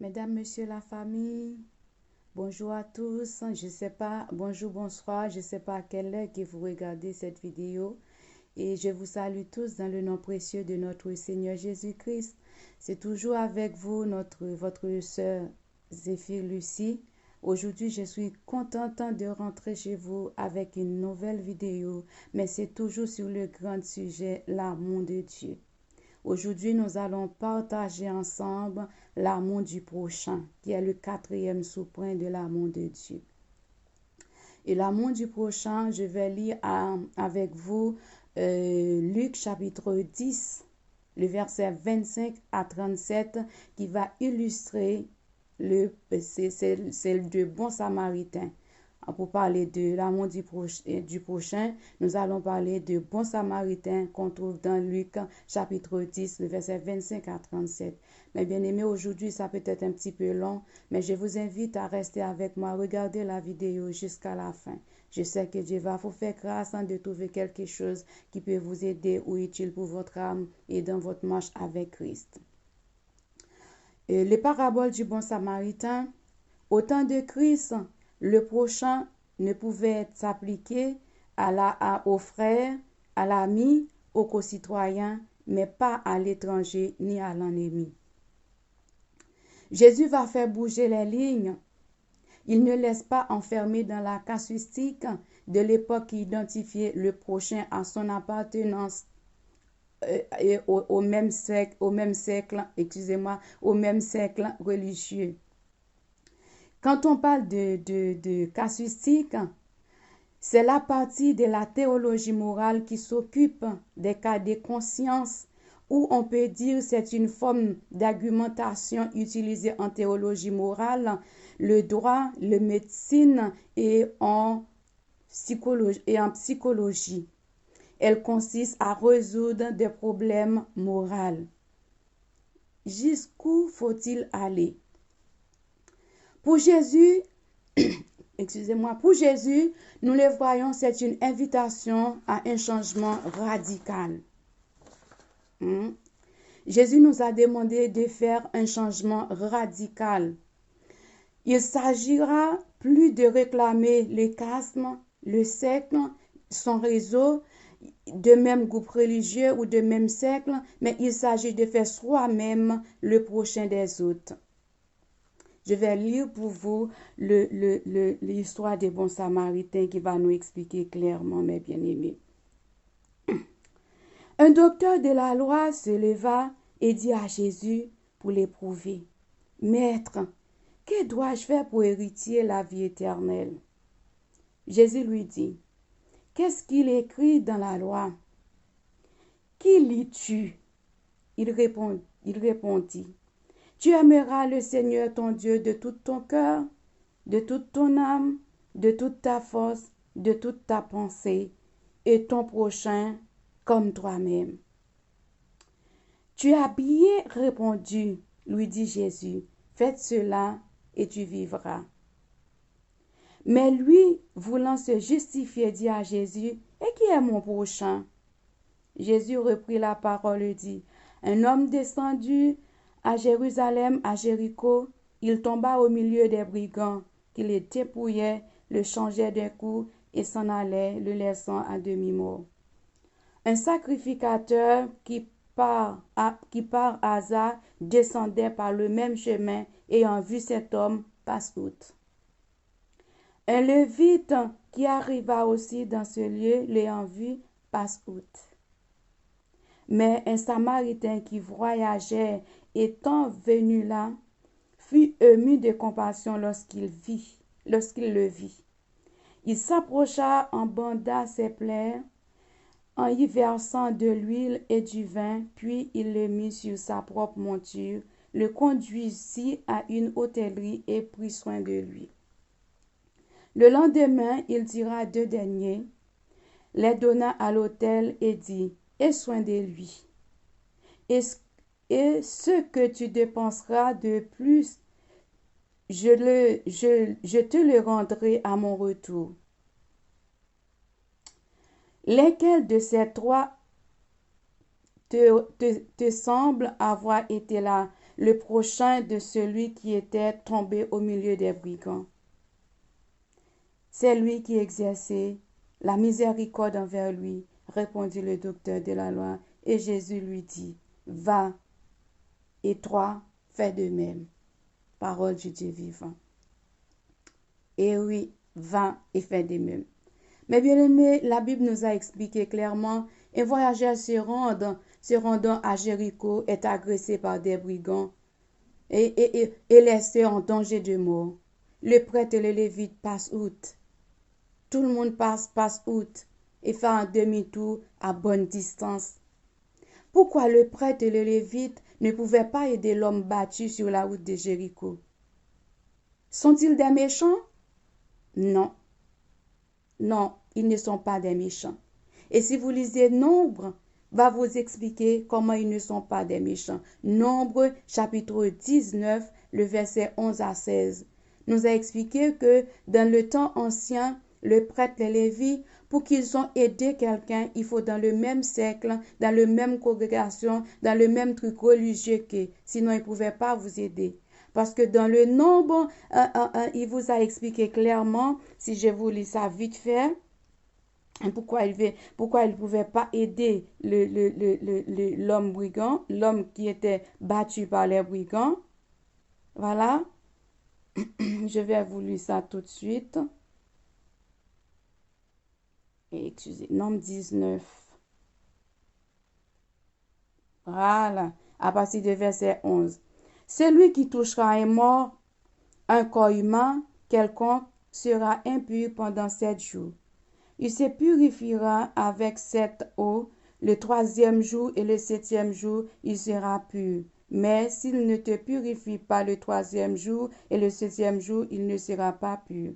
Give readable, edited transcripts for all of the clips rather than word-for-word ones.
Mesdames, Messieurs la famille, bonjour à tous. Je sais pas, bonjour, bonsoir. Je ne sais pas à quelle heure que vous regardez cette vidéo. Et je vous salue tous dans le nom précieux de notre Seigneur Jésus-Christ. C'est toujours avec vous, votre sœur Zéphir Lucie. Aujourd'hui, je suis contente de rentrer chez vous avec une nouvelle vidéo, mais c'est toujours sur le grand sujet, l'amour de Dieu. Aujourd'hui, nous allons partager ensemble l'amour du prochain, qui est le quatrième sous-point de l'amour de Dieu. Et l'amour du prochain, je vais lire avec vous Luc chapitre 10, le verset 25 à 37, qui va illustrer c'est le bon samaritain. Pour parler de l'amour du prochain, nous allons parler de bon samaritain qu'on trouve dans Luc chapitre 10, le verset 25 à 37. Mais bien aimé, aujourd'hui, ça peut être un petit peu long, mais je vous invite à rester avec moi, regarder la vidéo jusqu'à la fin. Je sais que Dieu va vous faire grâce de trouver quelque chose qui peut vous aider ou utile pour votre âme et dans votre marche avec Christ. Les paraboles du bon samaritain, au temps de Christ, le prochain ne pouvait s'appliquer aux frères, à l'ami, aux concitoyens, mais pas à l'étranger ni à l'ennemi. Jésus va faire bouger les lignes. Il ne laisse pas enfermer dans la casuistique de l'époque qui identifiait le prochain à son appartenance au même siècle religieux. Quand on parle de casuistique, c'est la partie de la théologie morale qui s'occupe des cas de conscience, ou on peut dire c'est une forme d'argumentation utilisée en théologie morale, le droit, la médecine et en psychologie. Elle consiste à résoudre des problèmes moraux. Jusqu'où faut-il aller? Pour Jésus, pour Jésus, nous le voyons, c'est une invitation à un changement radical. Jésus nous a demandé de faire un changement radical. Il s'agira plus de réclamer le charisme, le siècle, son réseau, de même groupe religieux ou de même siècle, mais il s'agit de faire soi-même le prochain des autres. Je vais lire pour vous l'histoire des bons samaritains qui va nous expliquer clairement, mes bien-aimés. Un docteur de la loi se leva et dit à Jésus pour l'éprouver, « Maître, que dois-je faire pour hériter la vie éternelle? » Jésus lui dit, « Qu'est-ce qu'il écrit dans la loi? Qui lis-tu? » Il répondit, « Tu aimeras le Seigneur ton Dieu de tout ton cœur, de toute ton âme, de toute ta force, de toute ta pensée, et ton prochain comme toi-même. » « Tu as bien répondu, lui dit Jésus, faites cela et tu vivras. » Mais lui, voulant se justifier, dit à Jésus, « Et qui est mon prochain? » Jésus reprit la parole et dit, « Un homme descendu à Jérusalem, à Jéricho, il tomba au milieu des brigands, qui le dépouillaient, le changeaient d'un coup et s'en allaient, le laissant à demi-mort. Un sacrificateur qui par hasard descendait par le même chemin, ayant vu cet homme, passe outre. Un lévite qui arriva aussi dans ce lieu, l'ayant vu, passe outre. Mais un samaritain qui voyageait, étant venu là, fut ému de compassion lorsqu'il le vit. Il s'approcha, en banda ses plaies, en y versant de l'huile et du vin, puis il le mit sur sa propre monture, le conduisit à une hôtellerie et prit soin de lui. Le lendemain, il tira 2 deniers, les donna à l'hôtel et dit, « Aie soin de lui. Et ce que tu dépenseras de plus, je te le rendrai à mon retour. » Lesquels de ces 3 te semble avoir été là le prochain de celui qui était tombé au milieu des brigands. C'est lui qui exerçait la miséricorde envers lui, répondit le docteur de la loi. Et Jésus lui dit, va, et toi, fais de même. Parole du Dieu vivant. Et oui, va et fais de même. Mais bien aimé, la Bible nous a expliqué clairement, un voyageur se rendant à Jéricho est agressé par des brigands et laissé en danger de mort. Le prêtre et le lévite passent outre. Tout le monde passe outre et fait un demi-tour à bonne distance. Pourquoi le prêtre et le lévite ne pouvaient pas aider l'homme battu sur la route de Jéricho? Sont-ils des méchants? Non. Non, ils ne sont pas des méchants. Et si vous lisez Nombre, va vous expliquer comment ils ne sont pas des méchants. Nombre, chapitre 19, le verset 11 à 16, nous a expliqué que dans le temps ancien, le prêtre et les Lévites, pour qu'ils ont aidé quelqu'un, il faut dans le même siècle, dans la même congrégation, dans le même truc religieux que, sinon ils ne pouvaient pas vous aider. Parce que dans le Nombre, il vous a expliqué clairement, si je vous lis ça vite fait, pourquoi il ne pouvait pas aider l'homme brigand, l'homme qui était battu par les brigands. Voilà. Je vais vous lire ça tout de suite. Excusez, Nombre 19. Voilà, à partir du verset 11. Celui qui touchera un mort, un corps humain quelconque, sera impur pendant 7 jours. Il se purifiera avec cette eau. Le 3e jour et le 7e jour, il sera pur. Mais s'il ne te purifie pas le 3e jour et le 7e jour, il ne sera pas pur.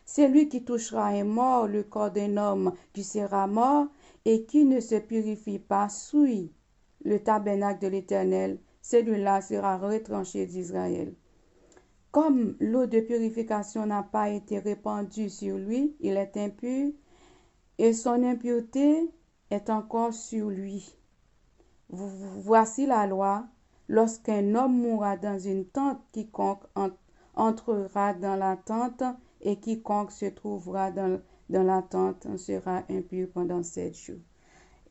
Celui qui touchera un mort, le corps d'un homme qui sera mort, et qui ne se purifie pas, souille le tabernacle de l'Éternel, celui-là sera retranché d'Israël. Comme l'eau de purification n'a pas été répandue sur lui, il est impur, et son impureté est encore sur lui. Voici la loi. Lorsqu'un homme mourra dans une tente, quiconque entrera dans la tente et quiconque se trouvera dans la tente sera impur pendant 7 jours.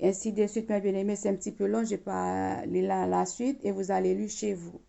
Ainsi de suite, mes bien-aimés, c'est un petit peu long, je vais pas lire la suite et vous allez lire chez vous.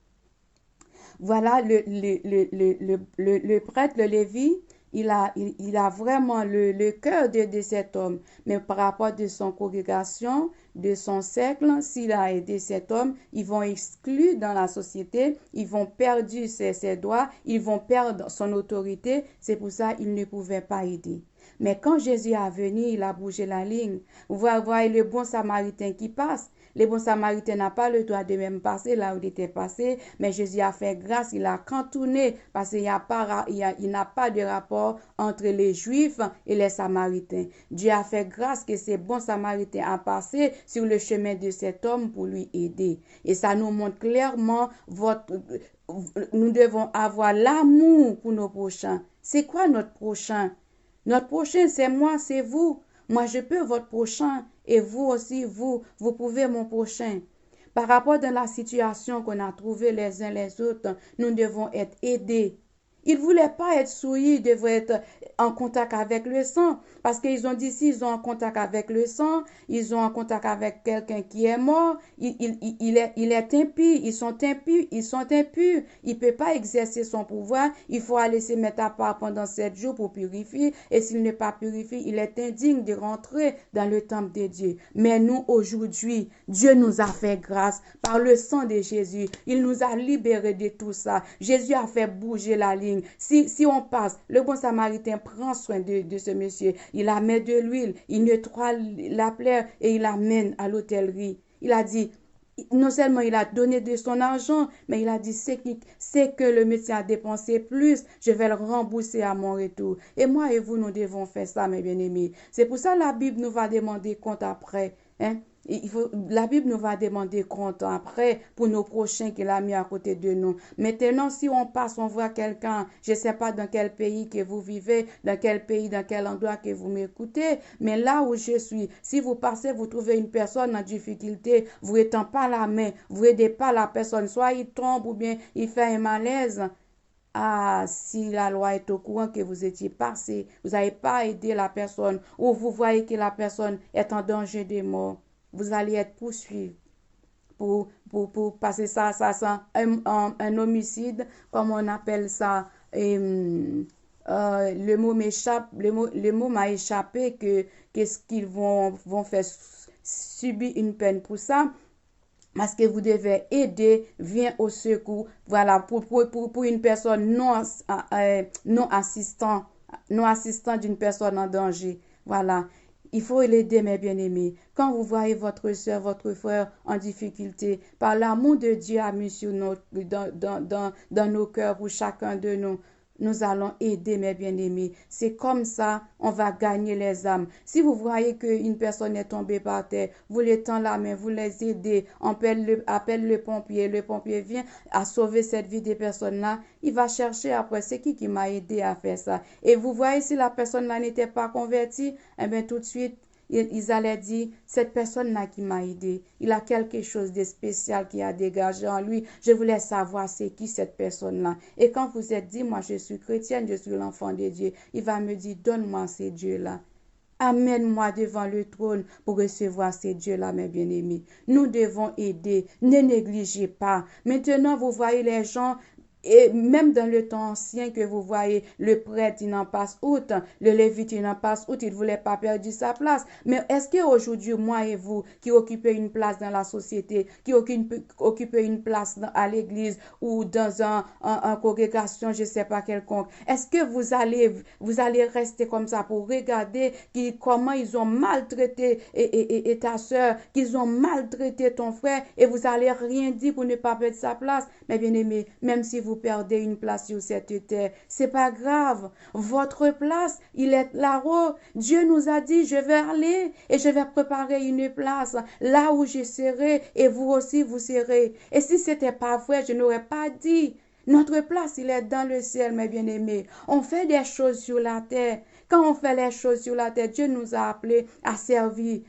Voilà, le prêtre, le Lévi, il a vraiment le cœur de cet homme. Mais par rapport de son congrégation, de son siècle, s'il a aidé cet homme, ils vont exclure dans la société, ils vont perdre ses droits, ils vont perdre son autorité. C'est pour ça qu'il ne pouvait pas aider. Mais quand Jésus est venu, il a bougé la ligne. Vous voyez le bon samaritain qui passe. Le bon samaritain n'a pas le droit de même passer là où il était passé, mais Jésus a fait grâce, il a contourné parce qu'il n'a pas de rapport entre les Juifs et les Samaritains. Dieu a fait grâce que ce bon samaritain a passé sur le chemin de cet homme pour lui aider. Et ça nous montre clairement nous devons avoir l'amour pour nos prochains. C'est quoi notre prochain? Notre prochain, c'est moi, c'est vous. Moi, je peux votre prochain et vous aussi, vous pouvez mon prochain. Par rapport à la situation qu'on a trouvée les uns les autres, nous devons être aidés. Ils ne voulaient pas être souillés, ils devaient être en contact avec le sang. Parce qu'ils ont dit, s'ils sont en contact avec le sang, ils sont en contact avec quelqu'un qui est mort, il est impur, ils sont impurs. Il ne peut pas exercer son pouvoir. Il faut aller se mettre à part pendant 7 jours pour purifier. Et s'il n'est pas purifié, il est indigne de rentrer dans le temple de Dieu. Mais nous, aujourd'hui, Dieu nous a fait grâce par le sang de Jésus. Il nous a libérés de tout ça. Jésus a fait bouger la ligne. Si on passe, le bon samaritain prend soin de ce monsieur. Il amène de l'huile, il nettoie la plaie et il l'amène à l'hôtellerie. Il a dit, non seulement il a donné de son argent, mais il a dit, c'est que le monsieur a dépensé plus, je vais le rembourser à mon retour. Et moi et vous, nous devons faire ça, mes bien-aimés. C'est pour ça que la Bible nous va demander compte après. Hein? La Bible nous va demander compte après pour nos prochains qu'il a mis à côté de nous. Maintenant, si on passe, on voit quelqu'un, je ne sais pas dans quel pays que vous vivez, dans quel pays, dans quel endroit que vous m'écoutez, mais là où je suis, si vous passez, vous trouvez une personne en difficulté, vous n'étendez pas la main, vous n'aidez pas la personne, soit il tombe ou bien il fait un malaise. Ah, si la loi est au courant que vous étiez passé, vous n'avez pas aidé la personne, ou vous voyez que la personne est en danger de mort, vous allez être poursuivi pour passer c'est un homicide, comme on appelle ça. Et, le mot m'échappe, le mot m'a échappé que qu'est-ce qu'ils vont faire subir une peine pour ça. Parce que vous devez aider, vient au secours, voilà, pour une personne non assistant, non assistant d'une personne en danger. Voilà, il faut l'aider, mes bien-aimés. Quand vous voyez votre soeur, votre frère en difficulté, par l'amour de Dieu a mis sur dans nos cœurs pour chacun de nous, nous allons aider, mes bien-aimés. C'est comme ça, on va gagner les âmes. Si vous voyez qu'une personne est tombée par terre, vous les tendez la main, vous les aidez, on appelle le pompier vient à sauver cette vie des personnes-là. Il va chercher après, c'est qui m'a aidé à faire ça. Et vous voyez, si la personne-là n'était pas convertie, eh bien tout de suite, ils allaient dire, cette personne-là qui m'a aidé, il a quelque chose de spécial qui a dégagé en lui. Je voulais savoir c'est qui cette personne-là. Et quand vous êtes dit, moi je suis chrétienne, je suis l'enfant de Dieu, il va me dire, donne-moi ces dieux-là. Amène-moi devant le trône pour recevoir ces dieux-là, mes bien-aimés. Nous devons aider, ne négligez pas. Maintenant, vous voyez les gens. Et même dans le temps ancien que vous voyez, le prêtre, il n'en passe outre, le lévite, il n'en passe outre, il ne voulait pas perdre sa place. Mais est-ce qu'aujourd'hui, moi et vous, qui occupez une place dans la société, qui occupez une place à l'église ou dans une congrégation, je ne sais pas quelconque, est-ce que vous allez rester comme ça pour regarder comment ils ont maltraité et ta soeur, qu'ils ont maltraité ton frère et vous allez rien dire pour ne pas perdre sa place? Mais bien aimé, même si vous perdez une place sur cette terre, c'est pas grave. Votre place, il est là-haut. Dieu nous a dit, je vais aller et je vais préparer une place là où je serai et vous aussi vous serez. Et si c'était pas vrai, je n'aurais pas dit. Notre place, il est dans le ciel, mes bien-aimés. On fait des choses sur la terre. Quand on fait les choses sur la terre, Dieu nous a appelés à servir,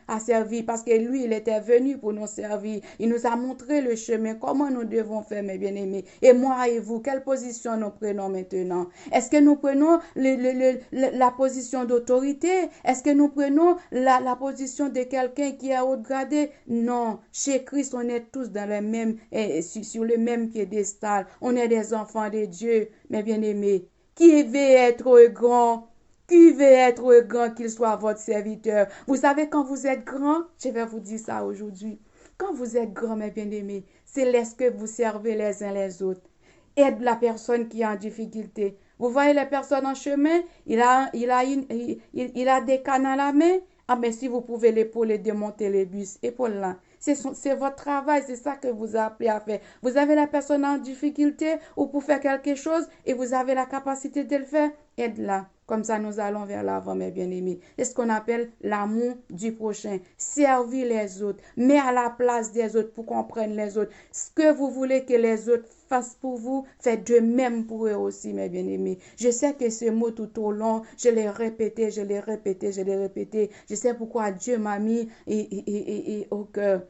parce que lui, il était venu pour nous servir. Il nous a montré le chemin, comment nous devons faire, mes bien-aimés. Et moi et vous, quelle position nous prenons maintenant? Est-ce que nous prenons la position d'autorité? Est-ce que nous prenons la position de quelqu'un qui est haut gradé? Non. Chez Christ, on est tous dans le même, sur le même piédestal. On est des enfants de Dieu, mes bien-aimés. Qui veut être grand? Qui veut être grand, qu'il soit votre serviteur? Vous savez, quand vous êtes grand, je vais vous dire ça aujourd'hui. Quand vous êtes grand, mes bien-aimés, c'est lorsque vous servez les uns les autres. Aide la personne qui est en difficulté. Vous voyez les personnes en chemin, il a des cannes à la main. Ah, mais si vous pouvez l'épauler, démonter les bus, épaule-là. C'est votre travail, c'est ça que vous appelez à faire. Vous avez la personne en difficulté ou pour faire quelque chose et vous avez la capacité de le faire, aide-la. Comme ça, nous allons vers l'avant, mes bien-aimés. C'est ce qu'on appelle l'amour du prochain. Servir les autres. Mets à la place des autres pour qu'on prenne les autres. Ce que vous voulez que les autres fassent pour vous, faites de même pour eux aussi, mes bien-aimés. Je sais que ce mot tout au long, je l'ai répété, je l'ai répété, je l'ai répété. Je sais pourquoi Dieu m'a mis au cœur.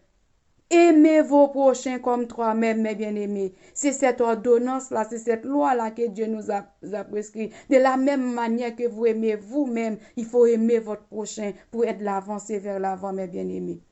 Aimez vos prochains comme toi-même, mes bien-aimés. C'est cette ordonnance-là, c'est cette loi-là que Dieu nous a prescrit. De la même manière que vous aimez vous-même, il faut aimer votre prochain pour être l'avancée vers l'avant, mes bien-aimés.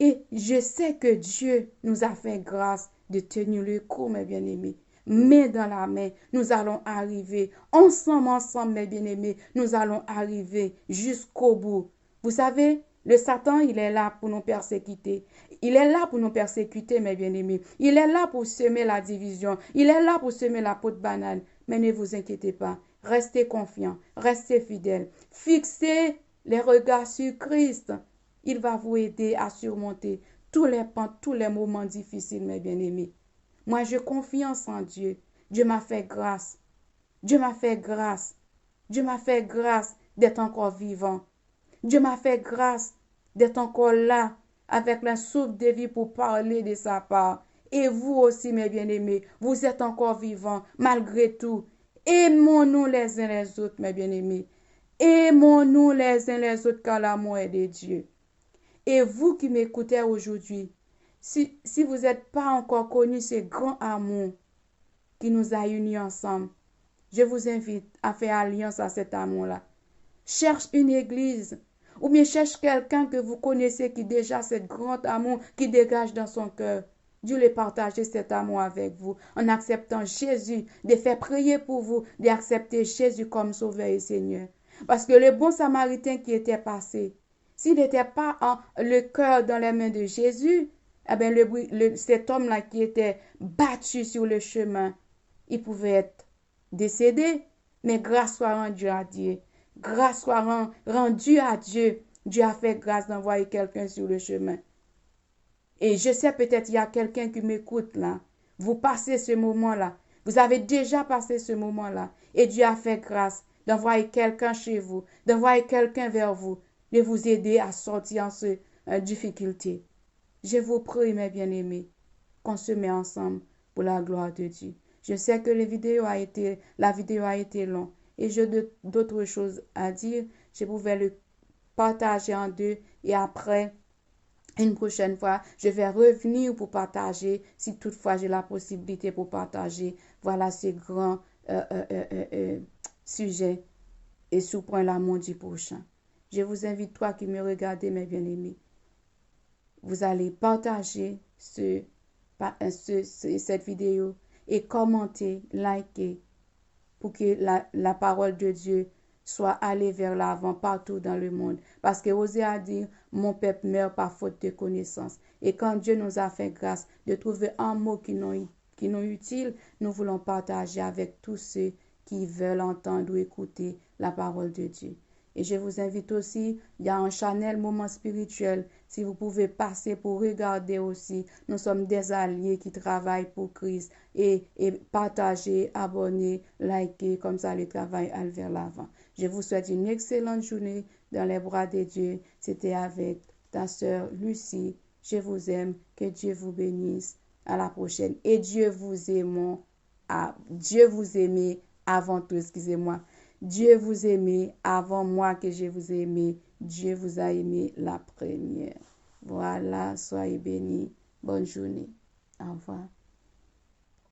Et je sais que Dieu nous a fait grâce de tenir le coup, mes bien-aimés. Main dans la main, nous allons arriver. Ensemble, mes bien-aimés, nous allons arriver jusqu'au bout. Vous savez, le Satan, il est là pour nous persécuter. Il est là pour nous persécuter, mes bien-aimés. Il est là pour semer la division. Il est là pour semer la peau de banane. Mais ne vous inquiétez pas. Restez confiants. Restez fidèles. Fixez les regards sur Christ. Il va vous aider à surmonter tous les moments difficiles, mes bien-aimés. Moi, j'ai confiance en Dieu. Dieu m'a fait grâce. Dieu m'a fait grâce. Dieu m'a fait grâce d'être encore vivant. Dieu m'a fait grâce d'être encore là. avec la souffle de vie pour parler de sa part. Et vous aussi, mes bien-aimés, vous êtes encore vivants malgré tout. Aimons-nous les uns les autres, mes bien-aimés. Aimons-nous les uns les autres car l'amour est de Dieu. Et vous qui m'écoutez aujourd'hui, si vous n'êtes pas encore connu ce grand amour qui nous a unis ensemble, je vous invite à faire alliance à cet amour-là. Cherche une église ou bien cherche quelqu'un que vous connaissez qui déjà ce grand amour qui dégage dans son cœur. Dieu le partager cet amour avec vous en acceptant Jésus, de faire prier pour vous, d'accepter Jésus comme Sauveur et Seigneur. Parce que le bon Samaritain qui était passé, s'il n'était pas le cœur dans les mains de Jésus, eh bien cet homme-là qui était battu sur le chemin, il pouvait être décédé, mais grâce soit rendue à Dieu. Grâce soit rendue à Dieu. Dieu a fait grâce d'envoyer quelqu'un sur le chemin. Et je sais peut-être il y a quelqu'un qui m'écoute là. Vous passez ce moment-là. Vous avez déjà passé ce moment-là. Et Dieu a fait grâce d'envoyer quelqu'un chez vous, d'envoyer quelqu'un vers vous, de vous aider à sortir en cette difficulté. Je vous prie, mes bien-aimés, qu'on se met ensemble pour la gloire de Dieu. Je sais que la vidéo a été longue et j'ai d'autres choses à dire. Je pouvais le partager en deux et après, une prochaine fois, je vais revenir pour partager, si toutefois j'ai la possibilité pour partager, voilà ce grand sujet et sous point l'amour du prochain. Je vous invite, toi qui me regardez, mes bien-aimés, vous allez partager cette vidéo et commenter, liker pour que la parole de Dieu soit allée vers l'avant partout dans le monde. Parce que Osée a dit, mon peuple meurt par faute de connaissance. Et quand Dieu nous a fait grâce de trouver un mot qui nous utile, nous voulons partager avec tous ceux qui veulent entendre ou écouter la parole de Dieu. Et je vous invite aussi, il y a un channel Moment Spirituel. Si vous pouvez passer pour regarder aussi, nous sommes des alliés qui travaillent pour Christ. Et partager, abonner, liker, comme ça le travail aille vers l'avant. Je vous souhaite une excellente journée dans les bras de Dieu. C'était avec ta sœur Lucie. Je vous aime. Que Dieu vous bénisse. À la prochaine. Et Dieu vous aime avant tout, excusez-moi. Dieu vous aimait avant moi que je vous ai aimé. Dieu vous a aimé la première. Voilà, soyez bénis. Bonne journée. Au revoir.